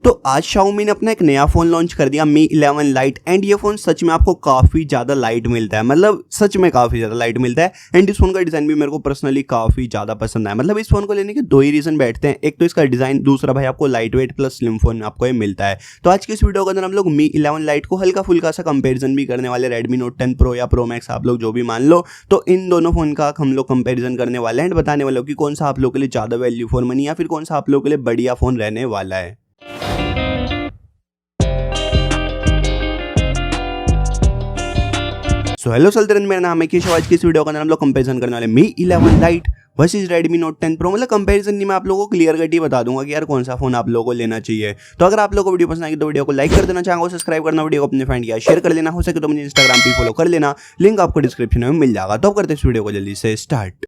तो आज Xiaomi ने अपना एक नया फोन लॉन्च कर दिया Mi 11 Lite एंड ये फोन सच में आपको काफी ज्यादा लाइट मिलता है, मतलब सच में काफी ज्यादा लाइट मिलता है। एंड इस फोन का डिजाइन भी मेरे को पर्सनली काफी ज्यादा पसंद आया। मतलब इस फोन को लेने के दो ही रीजन बैठते हैं, एक तो इसका डिजाइन, दूसरा भाई आपको light weight plus slim phone आपको ये मिलता है। तो आज की इस वीडियो के अंदर हम लोग Mi 11 Lite को हल्का फुल्का सा कंपेरिजन भी करने वाले, Redmi Note 10 Pro या Pro Max आप लोग जो भी मान लो, तो इन दोनों फोन का हम लोग कंपेरिजन करने वाले हैं एंड बताने वाले हो कि कौन सा आप लोग के लिए ज्यादा वैल्यू फॉर मनी या फिर कौन सा आप लोग के लिए बढ़िया फोन रहने वाला है। सो हेलो सल्तनत, मेरा नाम है केशव। आज की इस वीडियो के अंदर हम लोग कंपैरिजन करने वाले Mi 11 Lite versus Redmi Note 10 Pro। मतलब कंपैरिजन नहीं, मैं आप लोगों को क्लियर कट ही बता दूंगा कि यार कौन सा फोन आप लोगों को लेना चाहिए। तो अगर आप लोगों को वीडियो पसंद आएगी तो वीडियो को लाइक कर देना, चैनल को सब्सक्राइब करना, वीडियो को अपने फ्रेंड या शेयर कर लेना, हो सके तो मुझे इंस्टाग्राम पे फॉलो कर लेना, लिंक आपको डिस्क्रिप्शन में मिल जाएगा। तो अब करते हैं इस वीडियो को जल्दी से स्टार्ट।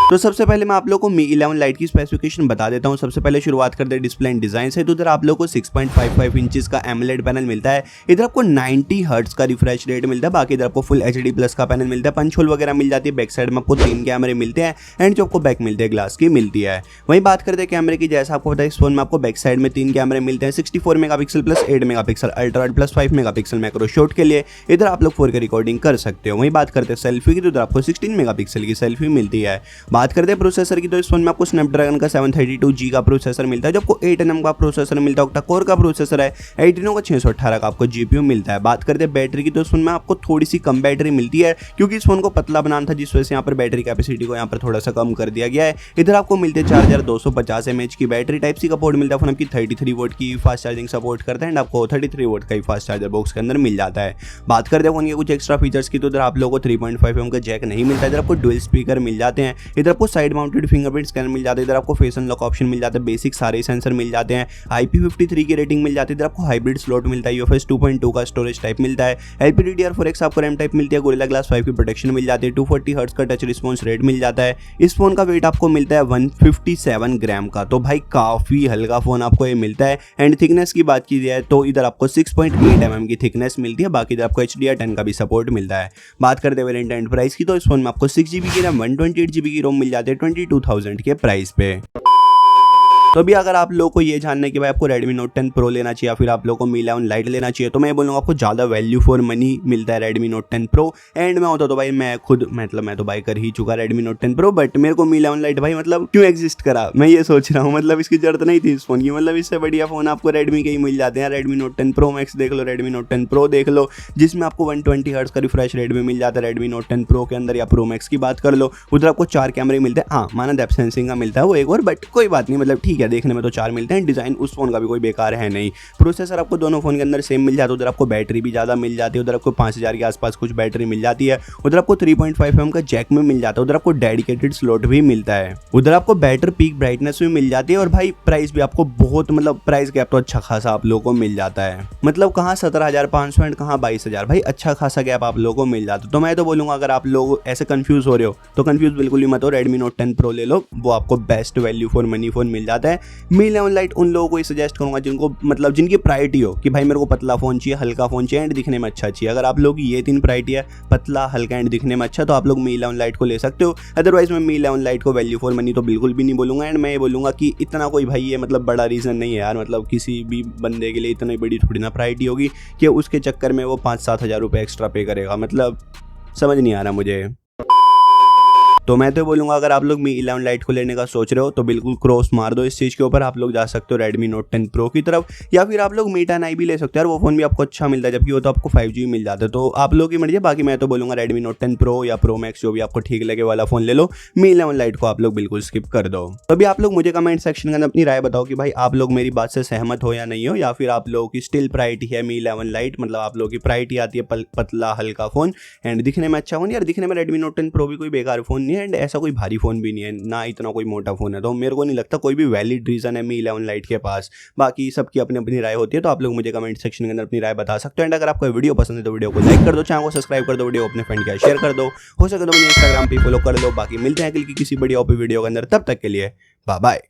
तो सबसे पहले मैं आप लोगों को Mi 11 Lite की स्पेसिफिकेशन बता देता हूं। सबसे पहले शुरुआत करते हैं डिस्प्ले एंड डिजाइन से। तो इधर आप लोगों को 6.55 इंचेस का AMOLED पैनल मिलता है। इधर आपको 90 हर्ट्ज का रिफ्रेश रेट मिलता है। बाकी इधर आपको फुल HD प्लस का पैनल मिलता है। पंच होल वगैरह मिल जाती है। बैक साइड में आपको 3 कैमरे मिलते हैं एंड जो आपको बैक मिलते हैं ग्लास की मिलती है। वहीं बात करते हैं कैमरे की, जैसा आपको पता है इस फोन में आपको बैक साइड में 3 कैमरे मिलते हैं, 64 megapixel plus 8 megapixel ultra wide plus 5 megapixel macro shot के लिए। इधर आप लोग 4K रिकॉर्डिंग कर सकते हो। वहीं बात करते हैं सेल्फी की, तो इधर आपको 16 मेगापिक्सल की सेल्फी मिलती है। बात करते हैं प्रोसेसर की, तो इस फोन में आपको स्नैपड्रैगन का 732G का प्रोसेसर मिलता है, जो आपको 8nm का प्रोसेसर मिलता है, ऑक्टा कोर का प्रोसेसर है, Adreno का 618 का आपको GPU मिलता है। बात करते हैं बैटरी की, तो इस फोन में आपको थोड़ी सी कम बैटरी मिलती है क्योंकि इस फोन को पतला बनाना था, जिस वजह से यहाँ पर बैटरी कैपेसिटी को यहाँ पर थोड़ा सा कम कर दिया गया है। इधर आपको मिलते हैं 4250 mAh की बैटरी, टाइप सी का पोर्ट मिलता है। फोन आपकी 33 वोट की फास्ट चार्जिंग सपोर्ट करता है एंड आपको 33 वोट का ही फास्ट चार्जर बॉक्स के अंदर मिल जाता है। बात करते हैं फोन के कुछ एक्स्ट्रा फीचर्स की, तो इधर आप लोगों को 3.5mm का जैक नहीं मिलता है। इधर आपको डुअल स्पीकर मिल जाते हैं। इधर आपको साइड माउंटेड फिंगरप्रिंट स्कैनर मिल जाता है। इधर आपको फेस अनलॉक ऑप्शन मिल जाता है, बेसिक सारे सेंसर मिल जाते हैं, IP53 की रेटिंग मिल जाती है। इधर आपको हाइब्रिड स्लॉट मिलता है, UFS 2.2 का स्टोरेज टाइप मिलता है, LPDDR4X आपको रैम टाइप मिलती है, गोरिल्ला ग्लास 5 की प्रोटेक्शन मिल जाती है, 240 हर्ट्ज का टच रिस्पॉन्स रेट मिल जाता है। इस फोन का वेट आपको मिलता है 157 ग्राम का, तो भाई काफी हल्का फोन आपको ये मिलता है। एंड थिकनेस की बात की जाए तो इधर आपको 6.8mm की थिकनेस मिलती है। बाकी इधर आपको HDR10 का भी सपोर्ट मिलता है। बात करते हैं वेरिएंट एंड प्राइस की, तो इस फोन में आपको 6GB की रैम 128GB की रोम मिल जाती है 22,000 के प्राइस पे। तो अभी अगर आप लोगों को ये जानना है कि भाई आपको Redmi Note 10 Pro लेना चाहिए या फिर आप लोगों को Mi 11 Lite लेना चाहिए, तो मैं बोलूँगा आपको ज़्यादा वैल्यू फॉर मनी मिलता है Redmi Note 10 Pro। एंड मैं होता तो भाई मैं खुद मतलब मैं तो बाय कर ही चुका Redmi Note 10 Pro, बट मेरे को Mi 11 Lite भाई मतलब क्यों एग्जिस्ट करा मैं ये सोच रहा हूँ। मतलब इसकी जरूरत नहीं थी इस फोन की, मतलब इससे बढ़िया फोन आपको Redmi के ही मिल जाते हैं। Redmi Note 10 Pro Max देख लो, Redmi Note 10 Pro देख लो, जिसमें आपको 120 हर्ट्ज का रिफ्रेश रेट में मिल जाता है। Redmi Note 10 Pro के अंदर या Pro Max की बात कर लो, उधर आपको 4 कैमरे मिलते हैं। हाँ माना डेप्थ सेंसिंग का मिलता है वो एक और, बट कोई बात नहीं, मतलब ठीक है, देखने में तो 4 मिलते हैं। डिजाइन उस फोन का भी कोई बेकार है नहीं। प्रोसेसर आपको दोनों फोन के अंदर सेम मिल जाता है। उधर आपको बैटरी भी ज्यादा मिल जाती है, उधर आपको 5000 के आसपास कुछ बैटरी मिल जाती है। उधर आपको 3.5mm का जैक में मिल जाता है। उधर आपको डेडिकेटेड स्लॉट भी मिलता है। उधर आपको बेटर पीक ब्राइटनेस भी मिल जाती है। और भाई प्राइस भी आपको बहुत, मतलब प्राइस गैप तो अच्छा खासा आप लोगों को मिल जाता है। मतलब कहाँ 17,500 एंड कहाँ 22,000, भाई अच्छा खासा गैप आप लोगों को मिल जाता है। तो मैं तो बोलूंगा अगर आप लोग ऐसे कंफ्यूज हो रहे हो तो कंफ्यूज बिल्कुल ही मत हो, Redmi Note 10 Pro ले लो, वो आपको best value for money phone मिल जाता है। Mi 11 Lite उन लोगों को सजेस्ट करूंगा जिनको मतलब जिनकी प्रायोरिटी हो कि भाई मेरे को पतला फोन चाहिए, हल्का फोन चाहिए एंड दिखने में अच्छा चाहिए। अगर आप लोग ये 3 प्रायोरिटी है, पतला, हल्का एंड दिखने में अच्छा, तो आप लोग Mi 11 Lite को ले सकते हो। अदरवाइज मैं Mi 11 Lite को वैल्यू फॉर मनी तो बिल्कुल भी नहीं बोलूंगा। एंड मैं ये बोलूंगा कि इतना कोई भाई ये मतलब बड़ा रीजन नहीं है यार, मतलब किसी भी बंदे के लिए इतनी बड़ी थोड़ी ना प्रायोरिटी होगी कि उसके चक्कर में वो 5-7 हज़ार रुपये एक्स्ट्रा पे करेगा। मतलब समझ नहीं आ रहा मुझे। तो मैं तो बोलूंगा अगर आप लोग Mi 11 Lite को लेने का सोच रहे हो तो बिल्कुल क्रॉस मार दो इस चीज़ के ऊपर। आप लोग जा सकते हो Redmi Note 10 Pro की तरफ, या फिर आप लोग Mi 10i भी ले सकते हो यार, वो फोन भी आपको अच्छा मिलता है, जबकि वो तो आपको 5G मिल जाता है। तो आप लोग की मर्जी है। बाकी मैं तो बोलूंगा Redmi Note 10 Pro या Pro Max जो भी आपको ठीक लगे वाला फोन ले लो। Mi 11 Lite को आप लोग बिल्कुल स्किप कर दो। तो अभी आप लोग मुझे कमेंट सेक्शन के अंदर अपनी राय बताओ कि भाई आप लोग मेरी बात से सहमत हो या नहीं हो, या फिर आप लोगों की स्टिल प्रायोरिटी है Mi 11 Lite, मतलब आप लोगों की प्रायोरिटी आती है पतला हल्का फोन एंड दिखने में अच्छा फोन। यार दिखने में Redmi Note 10 Pro भी कोई बेकार फोन नहीं है एंड ऐसा कोई भारी फोन भी नहीं है, ना इतना कोई मोटा फोन है। तो मेरे को नहीं लगता कोई भी वैलिड रीजन है Mi 11 Lite के पास। बाकी सबकी अपनी अपनी राय होती है, तो आप लोग मुझे कमेंट सेक्शन के अंदर अपनी राय बता सकते हो। एंड अगर आपको वीडियो पसंद है तो वीडियो को लाइक कर दो, चैनल को सब्सक्राइब कर दो, वीडियो अपने फ्रेंड के शेयर कर दो, हो सके तो मुझे इंस्टाग्राम पे फॉलो कर लो। बाकी मिलते हैं कल की किसी बड़ी वीडियो के अंदर, तब तक के लिए बाय बाय।